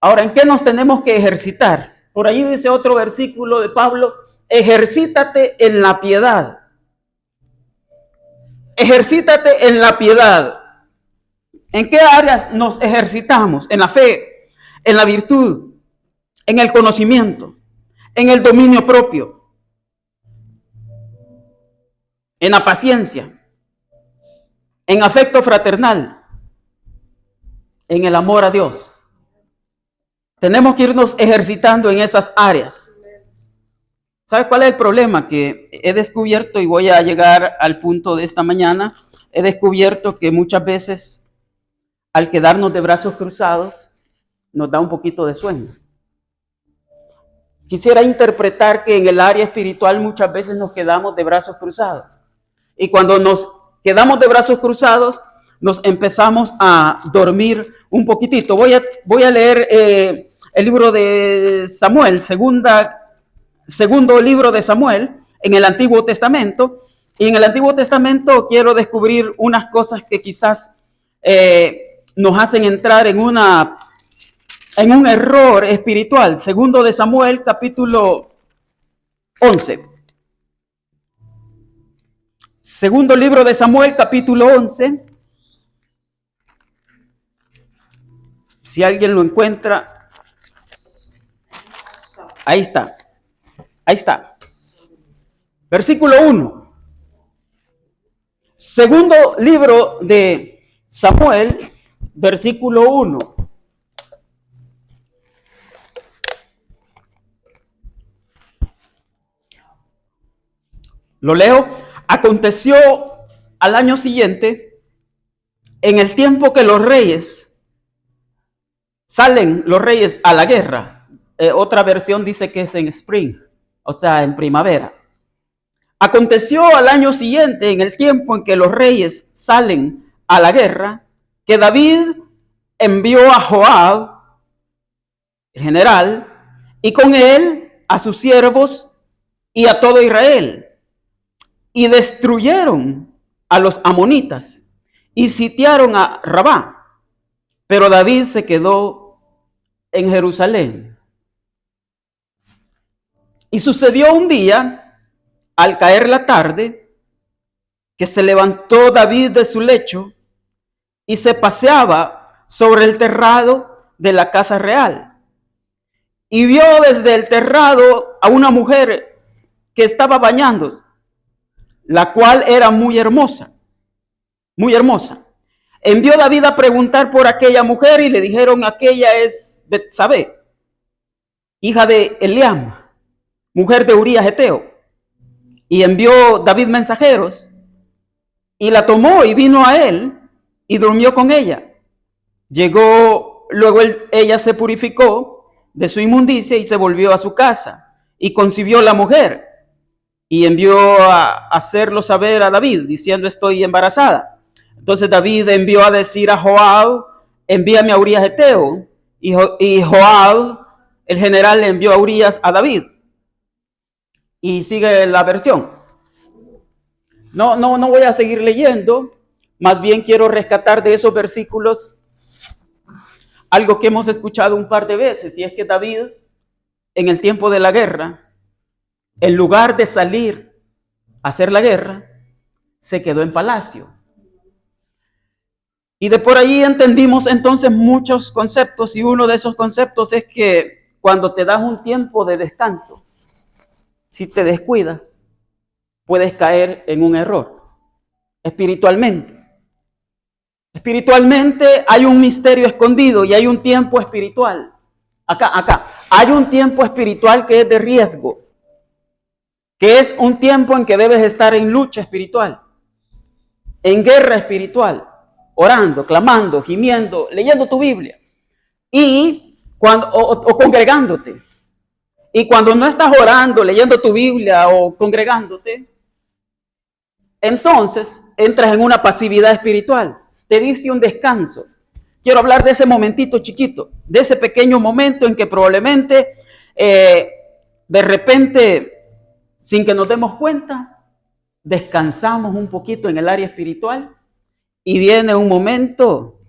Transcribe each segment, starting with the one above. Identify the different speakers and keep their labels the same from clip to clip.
Speaker 1: Ahora, ¿en qué nos tenemos que ejercitar? Por ahí dice otro versículo de Pablo, ejercítate en la piedad. Ejercítate en la piedad. ¿En qué áreas nos ejercitamos? En la fe, en la virtud, en el conocimiento, en el dominio propio, en la paciencia, en afecto fraternal, en el amor a Dios. Tenemos que irnos ejercitando en esas áreas. ¿Sabes cuál es el problema? Que he descubierto, y voy a llegar al punto de esta mañana, he descubierto que muchas veces al quedarnos de brazos cruzados nos da un poquito de sueño. Quisiera interpretar que en el área espiritual muchas veces nos quedamos de brazos cruzados. Y cuando nos quedamos de brazos cruzados, nos empezamos a dormir un poquitito. Voy a leer el libro de Samuel, segundo libro de Samuel, en el Antiguo Testamento. Y en el Antiguo Testamento quiero descubrir unas cosas que quizás nos hacen entrar en un error espiritual. Segundo de Samuel, capítulo 11. Segundo libro de Samuel, capítulo 11. Si alguien lo encuentra, ahí está. Ahí está. Versículo 1. Segundo libro de Samuel, versículo 1. Lo leo. Aconteció al año siguiente, en el tiempo que salen los reyes a la guerra. Otra versión dice que es en spring, o sea, en primavera. Aconteció al año siguiente, en el tiempo en que los reyes salen a la guerra, que David envió a Joab, el general, y con él a sus siervos y a todo Israel. Y destruyeron a los amonitas y sitiaron a Rabá. Pero David se quedó en Jerusalén. Y sucedió un día, al caer la tarde, que se levantó David de su lecho y se paseaba sobre el terrado de la casa real. Y vio desde el terrado a una mujer que estaba bañándose, la cual era muy hermosa, muy hermosa. Envió David a preguntar por aquella mujer y le dijeron, aquella es Betsabé, hija de Eliam, mujer de Urías Heteo. Y envió David mensajeros y la tomó y vino a él y durmió con ella. Llegó, luego ella se purificó de su inmundicia y se volvió a su casa y concibió la mujer. Y envió a hacerlo saber a David, diciendo, estoy embarazada. Entonces David envió a decir a Joab, envíame a Urías Heteo. Y Joab, el general, le envió a Urías a David. Y sigue la versión. No voy a seguir leyendo. Más bien quiero rescatar de esos versículos algo que hemos escuchado un par de veces. Y es que David, en el tiempo de la guerra, en lugar de salir a hacer la guerra, se quedó en palacio. Y de por ahí entendimos entonces muchos conceptos, y uno de esos conceptos es que cuando te das un tiempo de descanso, si te descuidas, puedes caer en un error espiritualmente. Espiritualmente hay un misterio escondido y hay un tiempo espiritual. Acá, hay un tiempo espiritual que es de riesgo, que es un tiempo en que debes estar en lucha espiritual, en guerra espiritual, orando, clamando, gimiendo, leyendo tu Biblia y o congregándote. Y cuando no estás orando, leyendo tu Biblia o congregándote, entonces entras en una pasividad espiritual. Te diste un descanso. Quiero hablar de ese momentito chiquito, de ese pequeño momento en que probablemente de repente, sin que nos demos cuenta, descansamos un poquito en el área espiritual y viene un momento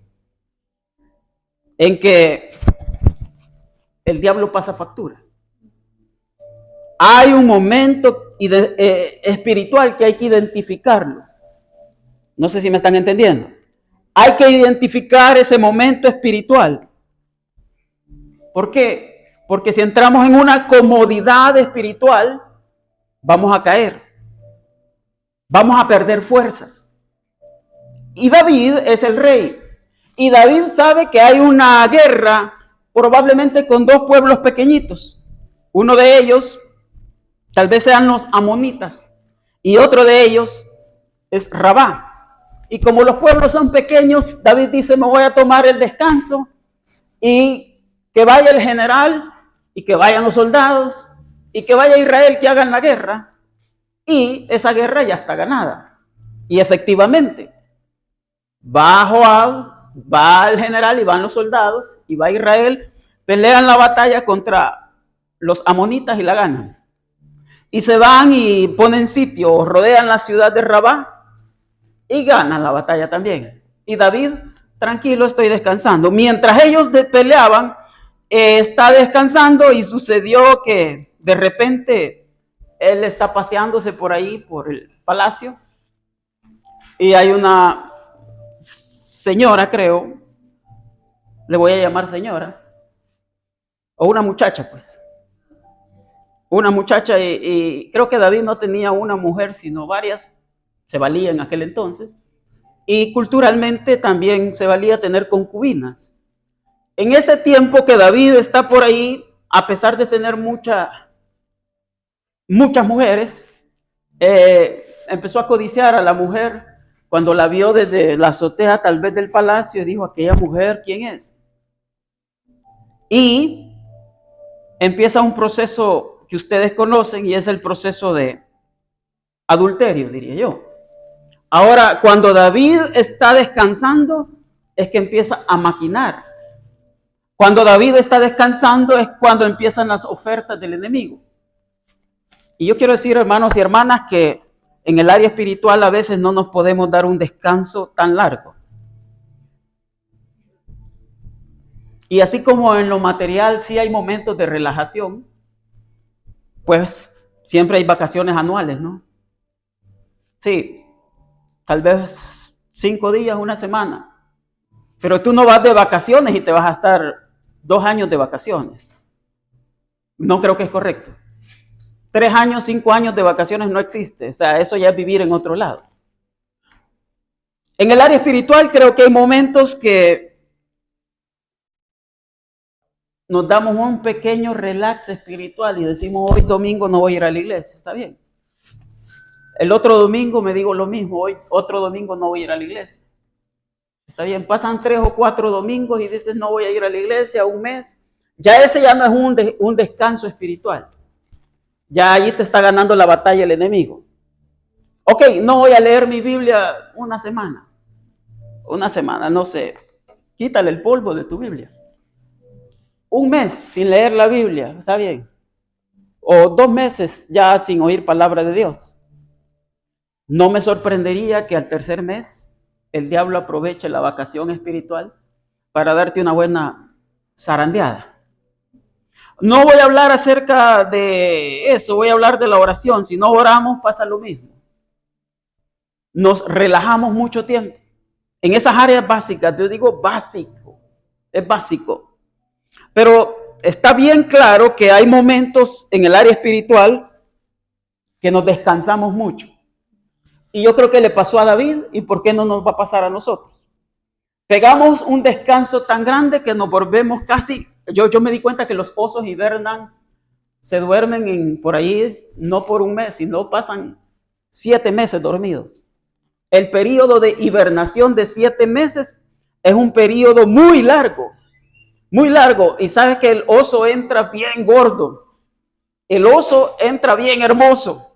Speaker 1: en que el diablo pasa factura. Hay un momento espiritual que hay que identificarlo. No sé si me están entendiendo. Hay que identificar ese momento espiritual. ¿Por qué? Porque si entramos en una comodidad espiritual, vamos a caer. Vamos a perder fuerzas. Y David es el rey. Y David sabe que hay una guerra probablemente con dos pueblos pequeñitos. Uno de ellos tal vez sean los amonitas y otro de ellos es Rabá. Y como los pueblos son pequeños, David dice, me voy a tomar el descanso y que vaya el general y que vayan los soldados y que vaya Israel que hagan la guerra. Y esa guerra ya está ganada. Y efectivamente, va Joab, va el general y van los soldados y va Israel, pelean la batalla contra los amonitas y la ganan. Y se van y ponen sitio, rodean la ciudad de Rabá y ganan la batalla también. Y David, tranquilo, estoy descansando. Mientras ellos peleaban, está descansando y sucedió que de repente él está paseándose por ahí, por el palacio, y hay una señora, creo, le voy a llamar señora, o una muchacha, pues. Una muchacha, y creo que David no tenía una mujer, sino varias, se valía en aquel entonces, y culturalmente también se valía tener concubinas. En ese tiempo que David está por ahí, a pesar de tener muchas mujeres, empezó a codiciar a la mujer. Cuando la vio desde la azotea tal vez del palacio, dijo, aquella mujer, ¿quién es? Y empieza un proceso que ustedes conocen y es el proceso de adulterio, diría yo. Ahora, cuando David está descansando, es que empieza a maquinar. Cuando David está descansando es cuando empiezan las ofertas del enemigo. Y yo quiero decir, hermanos y hermanas, que en el área espiritual a veces no nos podemos dar un descanso tan largo. Y así como en lo material sí hay momentos de relajación, pues siempre hay vacaciones anuales, ¿no? Sí, tal vez 5 días, una semana. Pero tú no vas de vacaciones y te vas a estar 2 años de vacaciones. No creo que es correcto. 3 años, 5 años de vacaciones no existe. O sea, eso ya es vivir en otro lado. En el área espiritual creo que hay momentos que nos damos un pequeño relax espiritual y decimos, hoy domingo no voy a ir a la iglesia. Está bien. El otro domingo me digo lo mismo, hoy otro domingo no voy a ir a la iglesia. Está bien, pasan 3 o 4 domingos y dices no voy a ir a la iglesia un mes. Ya ese ya no es un descanso espiritual. Ya allí te está ganando la batalla el enemigo. Ok, no voy a leer mi Biblia una semana. Una semana, no sé. Quítale el polvo de tu Biblia. Un mes sin leer la Biblia, está bien. O 2 meses ya sin oír palabra de Dios. No me sorprendería que al tercer mes el diablo aproveche la vacación espiritual para darte una buena zarandeada. No voy a hablar acerca de eso, voy a hablar de la oración. Si no oramos pasa lo mismo. Nos relajamos mucho tiempo. En esas áreas básicas, yo digo básico, es básico. Pero está bien claro que hay momentos en el área espiritual que nos descansamos mucho. Y yo creo que le pasó a David, ¿y por qué no nos va a pasar a nosotros? Pegamos un descanso tan grande que nos volvemos casi, yo me di cuenta que los osos hibernan, se duermen por ahí, no por un mes, sino pasan 7 meses dormidos. El periodo de hibernación de 7 meses es un periodo muy largo, y sabes que el oso entra bien gordo, el oso entra bien hermoso.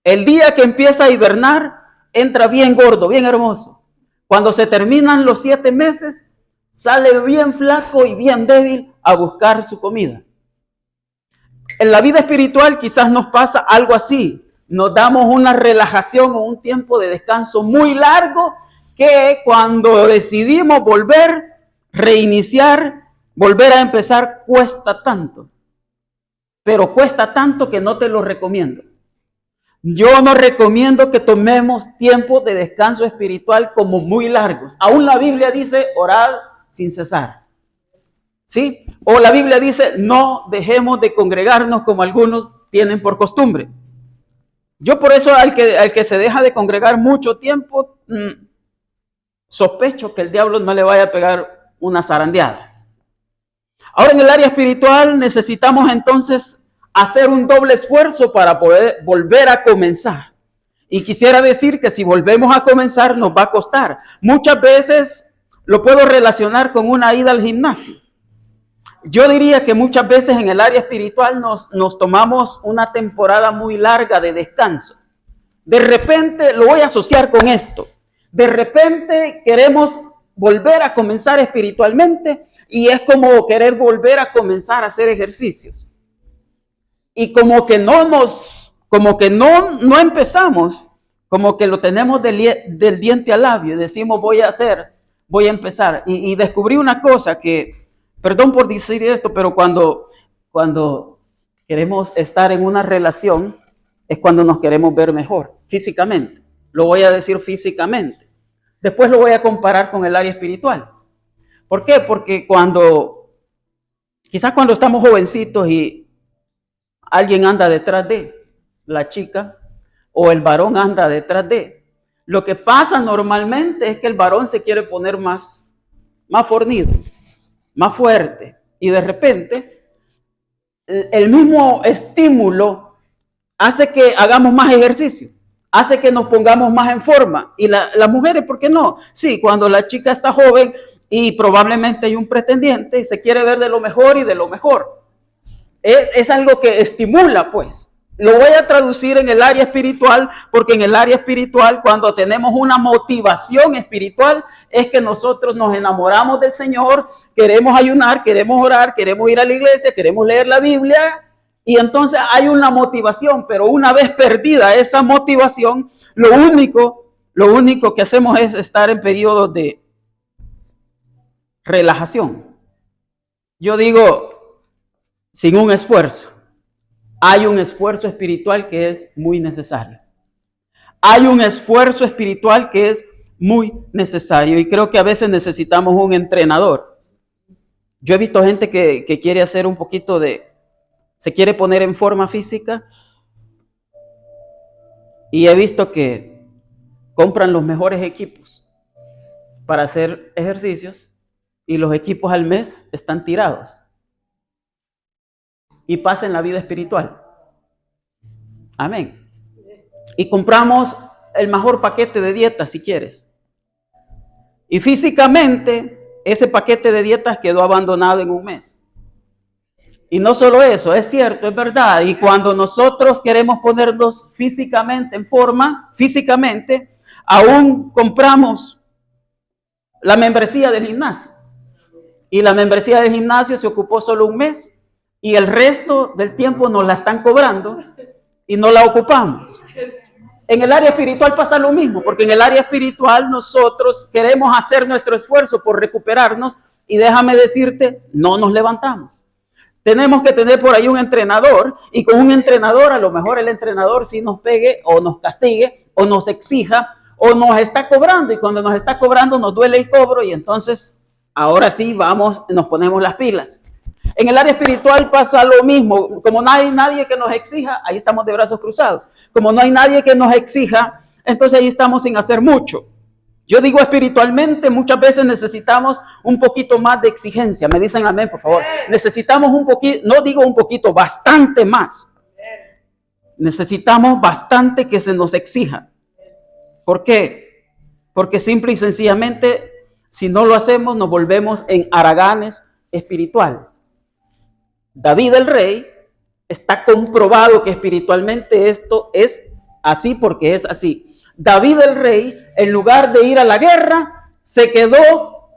Speaker 1: El día que empieza a hibernar, entra bien gordo, bien hermoso. Cuando se terminan los 7 meses, sale bien flaco y bien débil a buscar su comida. En la vida espiritual quizás nos pasa algo así. Nos damos una relajación o un tiempo de descanso muy largo que cuando decidimos volver, reiniciar, Volver a empezar cuesta tanto, pero cuesta tanto que no te lo recomiendo. Yo no recomiendo que tomemos tiempos de descanso espiritual como muy largos. Aún la Biblia dice, orad sin cesar. ¿Sí? O la Biblia dice, no dejemos de congregarnos como algunos tienen por costumbre. Yo por eso al que se deja de congregar mucho tiempo, sospecho que el diablo no le vaya a pegar una zarandeada. Ahora en el área espiritual necesitamos entonces hacer un doble esfuerzo para poder volver a comenzar. Y quisiera decir que si volvemos a comenzar nos va a costar. Muchas veces lo puedo relacionar con una ida al gimnasio. Yo diría que muchas veces en el área espiritual nos tomamos una temporada muy larga de descanso. De repente, lo voy a asociar con esto. De repente queremos volver a comenzar espiritualmente y es como querer volver a comenzar a hacer ejercicios. Y como que no empezamos, como que lo tenemos del diente al labio y decimos voy a empezar. Y descubrí una cosa que, perdón por decir esto, pero cuando queremos estar en una relación es cuando nos queremos ver mejor, físicamente. Lo voy a decir físicamente. Después lo voy a comparar con el área espiritual. ¿Por qué? Porque quizás cuando estamos jovencitos y alguien anda detrás de la chica o el varón anda detrás de, lo que pasa normalmente es que el varón se quiere poner más fornido, más fuerte, y de repente el mismo estímulo hace que hagamos más ejercicio, hace que nos pongamos más en forma. Y las mujeres, ¿por qué no? Sí, cuando la chica está joven y probablemente hay un pretendiente y se quiere ver de lo mejor y de lo mejor. Es algo que estimula, pues. Lo voy a traducir en el área espiritual, porque en el área espiritual, cuando tenemos una motivación espiritual, es que nosotros nos enamoramos del Señor, queremos ayunar, queremos orar, queremos ir a la iglesia, queremos leer la Biblia, y entonces hay una motivación, pero una vez perdida esa motivación, lo único que hacemos es estar en periodos de relajación. Yo digo, sin un esfuerzo. Hay un esfuerzo espiritual que es muy necesario. Hay un esfuerzo espiritual que es muy necesario y creo que a veces necesitamos un entrenador. Yo he visto gente que quiere hacer un poquito se quiere poner en forma física y he visto que compran los mejores equipos para hacer ejercicios y los equipos al mes están tirados. Y pasa en la vida espiritual. Amén. Y compramos el mejor paquete de dietas si quieres. Y físicamente ese paquete de dietas quedó abandonado en un mes. Y no solo eso, es cierto, es verdad. Y cuando nosotros queremos ponernos físicamente en forma, físicamente, aún compramos la membresía del gimnasio. Y la membresía del gimnasio se ocupó solo un mes. Y el resto del tiempo nos la están cobrando y no la ocupamos. En el área espiritual pasa lo mismo, porque en el área espiritual nosotros queremos hacer nuestro esfuerzo por recuperarnos y déjame decirte, no nos levantamos. Tenemos que tener por ahí un entrenador y con un entrenador a lo mejor el entrenador sí nos pegue o nos castigue o nos exija o nos está cobrando y cuando nos está cobrando nos duele el cobro y entonces ahora sí vamos, nos ponemos las pilas. En el área espiritual pasa lo mismo. Como no hay nadie que nos exija, ahí estamos de brazos cruzados. Como no hay nadie que nos exija, entonces ahí estamos sin hacer mucho. Yo digo espiritualmente, muchas veces necesitamos un poquito más de exigencia. Me dicen amén, por favor. Necesitamos un poquito, no digo un poquito, bastante más. Necesitamos bastante que se nos exija. ¿Por qué? Porque simple y sencillamente, si no lo hacemos, nos volvemos en haraganes espirituales. David el rey, está comprobado que espiritualmente esto es así porque es así. David el rey, en lugar de ir a la guerra, se quedó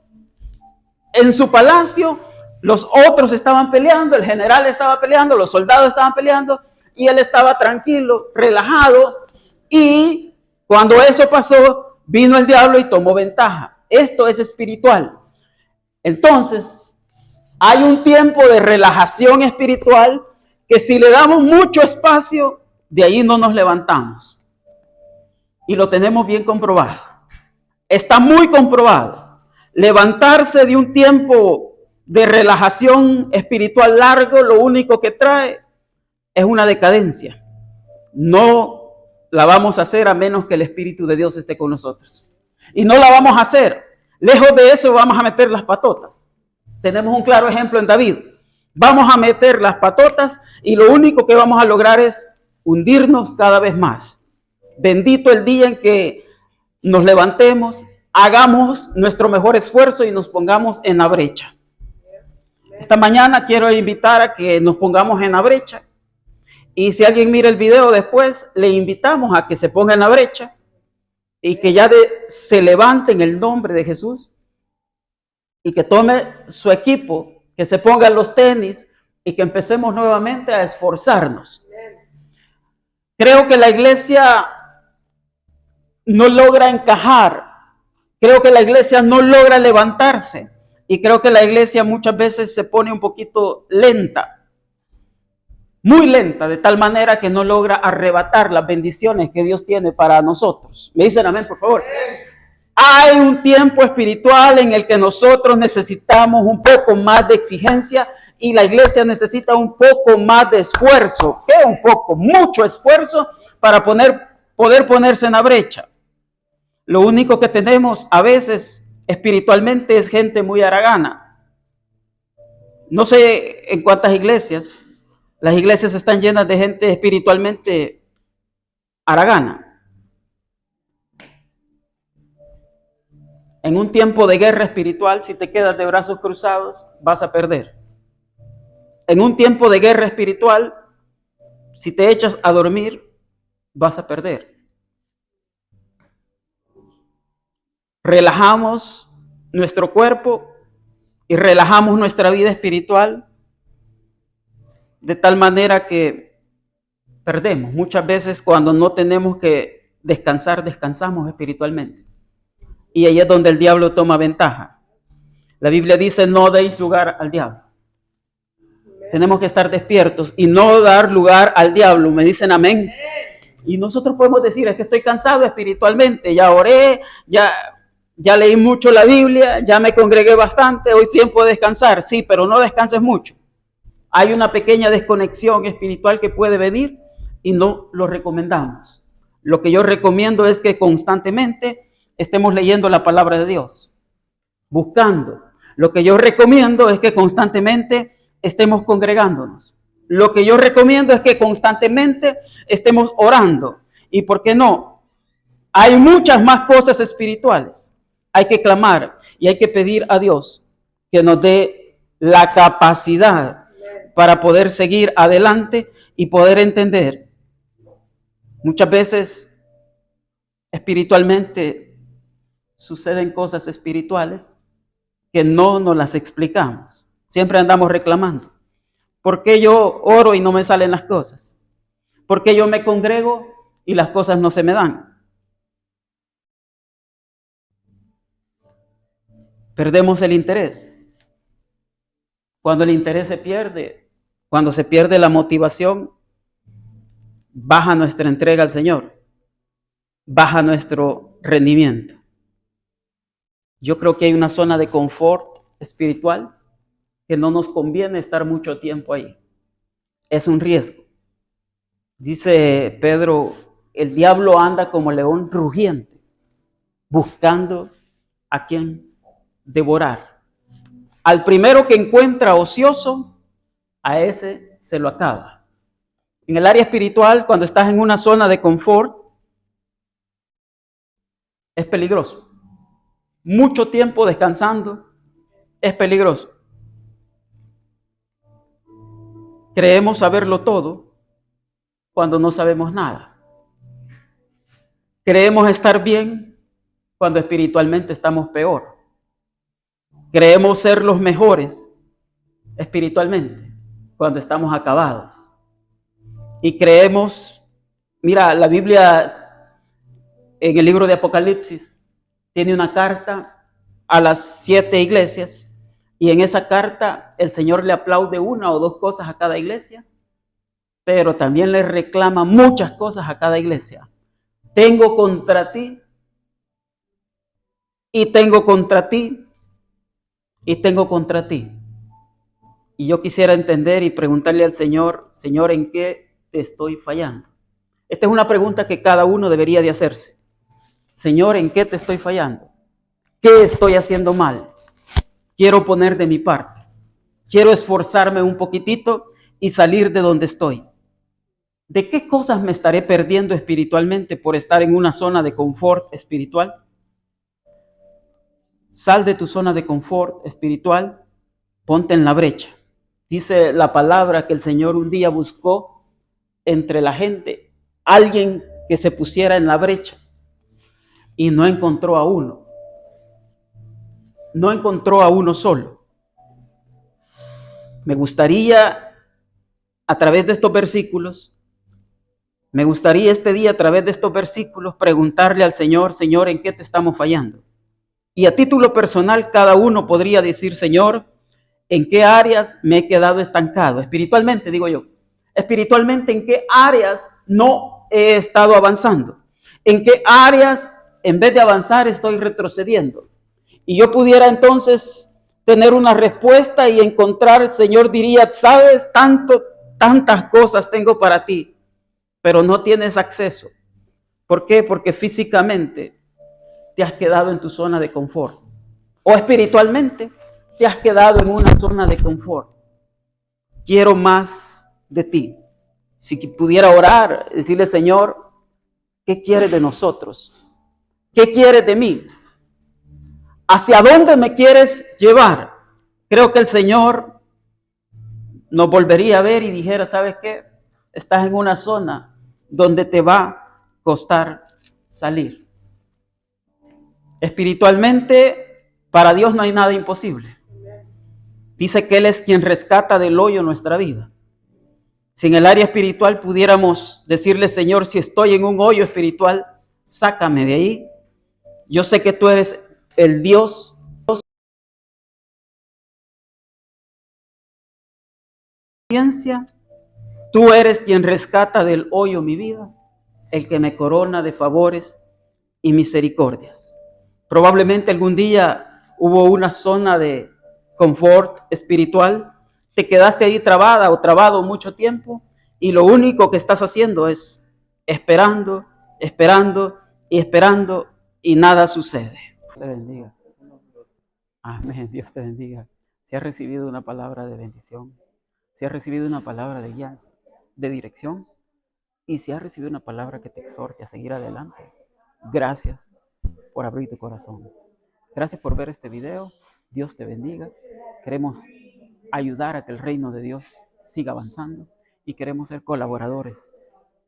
Speaker 1: en su palacio. Los otros estaban peleando, el general estaba peleando, los soldados estaban peleando y él estaba tranquilo, relajado. Y cuando eso pasó, vino el diablo y tomó ventaja. Esto es espiritual. Entonces, Hay un tiempo de relajación espiritual que si le damos mucho espacio, de ahí no nos levantamos. Y lo tenemos bien comprobado. Está muy comprobado. Levantarse de un tiempo de relajación espiritual largo, lo único que trae es una decadencia. No la vamos a hacer a menos que el Espíritu de Dios esté con nosotros. Y no la vamos a hacer. Lejos de eso vamos a meter las patotas. Tenemos un claro ejemplo en David. Vamos a meter las patotas y lo único que vamos a lograr es hundirnos cada vez más. Bendito el día en que nos levantemos, hagamos nuestro mejor esfuerzo y nos pongamos en la brecha. Esta mañana quiero invitar a que nos pongamos en la brecha. Y si alguien mira el video después, le invitamos a que se ponga en la brecha y que ya se levante en el nombre de Jesús y que tome su equipo, que se pongan los tenis y que empecemos nuevamente a esforzarnos. Creo que la iglesia no logra encajar, creo que la iglesia no logra levantarse y creo que la iglesia muchas veces se pone un poquito lenta. Muy lenta, de tal manera que no logra arrebatar las bendiciones que Dios tiene para nosotros. ¿Me dicen amén, por favor? Hay un tiempo espiritual en el que nosotros necesitamos un poco más de exigencia y la iglesia necesita un poco más de esfuerzo. ¿Qué un poco? Mucho esfuerzo para poder ponerse en la brecha. Lo único que tenemos a veces espiritualmente es gente muy haragana. No sé en cuántas iglesias. Las iglesias están llenas de gente espiritualmente haragana. En un tiempo de guerra espiritual, si te quedas de brazos cruzados, vas a perder. En un tiempo de guerra espiritual, si te echas a dormir, vas a perder. Relajamos nuestro cuerpo y relajamos nuestra vida espiritual de tal manera que perdemos. Muchas veces cuando no tenemos que descansar, descansamos espiritualmente. Y ahí es donde el diablo toma ventaja. La Biblia dice, no deis lugar al diablo. Tenemos que estar despiertos y no dar lugar al diablo. Me dicen amén. Y nosotros podemos decir, es que estoy cansado espiritualmente. Ya oré, ya leí mucho la Biblia, ya me congregué bastante, hoy tiempo de descansar. Sí, pero no descanses mucho. Hay una pequeña desconexión espiritual que puede venir y no lo recomendamos. Lo que yo recomiendo es que constantemente estemos leyendo la palabra de Dios, buscando. Lo que yo recomiendo es que constantemente estemos congregándonos. Lo que yo recomiendo es que constantemente estemos orando. ¿Y por qué no? Hay muchas más cosas espirituales. Hay que clamar y hay que pedir a Dios que nos dé la capacidad para poder seguir adelante y poder entender. Muchas veces espiritualmente suceden cosas espirituales que no nos las explicamos. Siempre andamos reclamando. ¿Por qué yo oro y no me salen las cosas? ¿Por qué yo me congrego y las cosas no se me dan? Perdemos el interés. Cuando el interés se pierde, cuando se pierde la motivación, baja nuestra entrega al Señor, baja nuestro rendimiento. Yo creo que hay una zona de confort espiritual que no nos conviene estar mucho tiempo ahí. Es un riesgo. Dice Pedro, el diablo anda como león rugiente, buscando a quien devorar. Al primero que encuentra ocioso, a ese se lo acaba. En el área espiritual, cuando estás en una zona de confort, es peligroso. Mucho tiempo descansando es peligroso. Creemos saberlo todo cuando no sabemos nada. Creemos estar bien cuando espiritualmente estamos peor. Creemos ser los mejores espiritualmente cuando estamos acabados. Y creemos, mira, la Biblia en el libro de Apocalipsis tiene una carta a las 7 iglesias Y en esa carta el Señor le aplaude una o dos cosas a cada iglesia, pero también le reclama muchas cosas a cada iglesia. Tengo contra ti, y tengo contra ti, y tengo contra ti. Y yo quisiera entender y preguntarle al Señor, Señor, ¿en qué te estoy fallando? Esta es una pregunta que cada uno debería de hacerse. Señor, ¿en qué te estoy fallando? ¿Qué estoy haciendo mal? Quiero poner de mi parte. Quiero esforzarme un poquitito y salir de donde estoy. ¿De qué cosas me estaré perdiendo espiritualmente por estar en una zona de confort espiritual? Sal de tu zona de confort espiritual, ponte en la brecha. Dice la palabra que el Señor un día buscó entre la gente alguien que se pusiera en la brecha y no encontró a uno. No encontró a uno solo. Me gustaría, a través de estos versículos, preguntarle al Señor, Señor, ¿en qué te estamos fallando? Y a título personal, cada uno podría decir, Señor, ¿en qué áreas me he quedado estancado? Espiritualmente, digo yo. Espiritualmente, ¿en qué áreas no he estado avanzando? ¿En qué áreas, en vez de avanzar, estoy retrocediendo? Y yo pudiera entonces tener una respuesta y encontrar, Señor, diría, sabes, tantas cosas tengo para ti, pero no tienes acceso. ¿Por qué? Porque físicamente te has quedado en tu zona de confort. O espiritualmente te has quedado en una zona de confort. Quiero más de ti. Si pudiera orar, decirle, Señor, ¿qué quieres de nosotros? ¿Qué quieres de mí? ¿Hacia dónde me quieres llevar? Creo que el Señor nos volvería a ver y dijera, ¿sabes qué? Estás en una zona donde te va a costar salir. Espiritualmente, para Dios no hay nada imposible. Dice que Él es quien rescata del hoyo nuestra vida. Si en el área espiritual pudiéramos decirle, Señor, si estoy en un hoyo espiritual, sácame de ahí. Yo sé que tú eres el Dios. Tú eres quien rescata del hoyo mi vida, el que me corona de favores y misericordias. Probablemente algún día hubo una zona de confort espiritual, te quedaste ahí trabada o trabado mucho tiempo y lo único que estás haciendo es esperando, esperando y esperando y nada sucede. Dios te bendiga. Amén, Dios te bendiga. Si has recibido una palabra de bendición, si has recibido una palabra de guía, de dirección, y si has recibido una palabra que te exhorte a seguir adelante, gracias por abrir tu corazón. Gracias por ver este video. Dios te bendiga. Queremos ayudar a que el reino de Dios siga avanzando y queremos ser colaboradores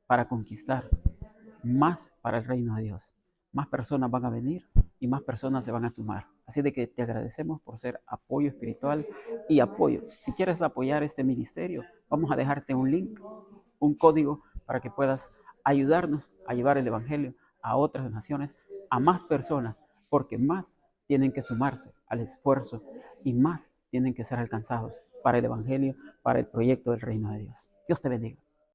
Speaker 1: para conquistar más para el reino de Dios. Más personas van a venir y más personas se van a sumar. Así de que te agradecemos por ser apoyo espiritual y apoyo. Si quieres apoyar este ministerio, vamos a dejarte un link, un código para que puedas ayudarnos a llevar el evangelio a otras naciones, a más personas, porque más tienen que sumarse al esfuerzo y más tienen que ser alcanzados para el evangelio, para el proyecto del reino de Dios. Dios te bendiga.